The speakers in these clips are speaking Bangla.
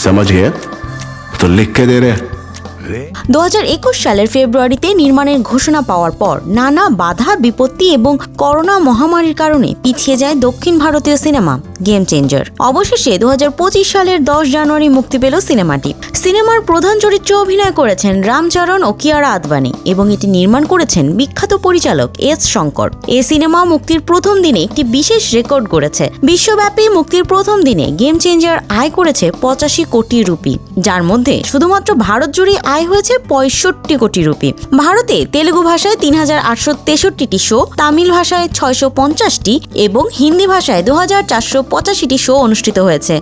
समझ गए? तो लिख के दे रहे। 2021 সালের ফেব্রুয়ারিতে নির্মাণের ঘোষণা পাওয়ার পর নানা বাধা বিপত্তি এবং করোনা মহামারীর কারণে পিছিয়ে যায় দক্ষিণ ভারতীয় সিনেমা গেম চেঞ্জার। অবশেষে 2025 সালের 10 জানুয়ারি মুক্তি পেল সিনেমাটি। সিনেমার প্রধান চরিত্রে অভিনয় করেছেন রামচরণ ও কিয়ারা আদবানি এবং এটি নির্মাণ করেছেন বিখ্যাত পরিচালক এস শঙ্কর। এই সিনেমা মুক্তির প্রথম দিনে একটি বিশেষ রেকর্ড গড়েছে। বিশ্বব্যাপী মুক্তির প্রথম দিনে গেম চেঞ্জার আয় করেছে 85 কোটি রুপি, যার মধ্যে শুধুমাত্র ভারত জুড়ে আয় হয়েছে 65 কোটি রুপি। ভারতে তেলুগু ভাষায় 3863টি শো, তামিল ভাষায় 650টি এবং হিন্দি ভাষায় 2485টি শো অনুষ্ঠিত হয়েছে।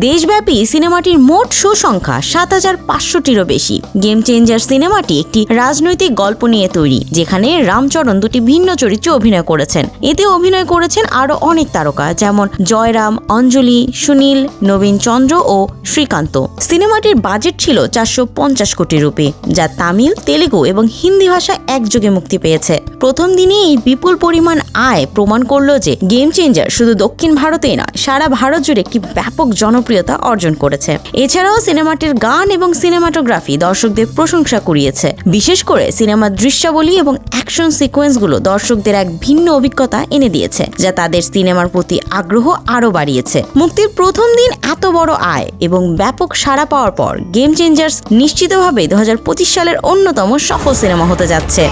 দেশব্যাপী সিনেমাটির মোট শো সংখ্যা 7500টিরও বেশি। গেম চেঞ্জার সিনেমাটি একটি রাজনৈতিক গল্প নিয়ে তৈরি, যেখানে রামচরণ দুটি ভিন্ন চরিত্রে অভিনয় করেছেন। এতে অভিনয় করেছেন আরও অনেক তারকা, যেমন জয়রাম, অঞ্জলি, সুনীল, নবীন চন্দ্র ও শ্রীকান্ত। সিনেমাটির বাজেট ছিল 450 কোটি রুপি, যা তামিল, তেলুগু এবং হিন্দি ভাষায় একযোগে মুক্তি পেয়েছে। প্রথম দিনে এই বিপুল পরিমাণ আয় প্রমাণ করল যে গেম চেঞ্জার শুধু দক্ষিণ ভারতেই নয়, সারা ভারত জুড়ে একটি ব্যাপক জনপ্রিয়তা অর্জন করেছে। এছাড়াও সিনেমাটির গান এবং সিনেমাটোগ্রাফি দর্শকদের প্রশংসা কুড়িয়েছে। বিশেষ করে সিনেমার দৃশ্যাবলী এবং অ্যাকশন সিকোয়েন্সগুলো দর্শকদের এক ভিন্ন অভিজ্ঞতা এনে দিয়েছে, যা তাদের সিনেমার প্রতি আগ্রহ আরও বাড়িয়েছে। মুক্তির প্রথম দিন এত বড় আয় এবং ব্যাপক সাড়া পাওয়ার পর গেম চেঞ্জার্স নিশ্চিতভাবে 2025 সালের অন্যতম সফল সিনেমা হতে যাচ্ছে।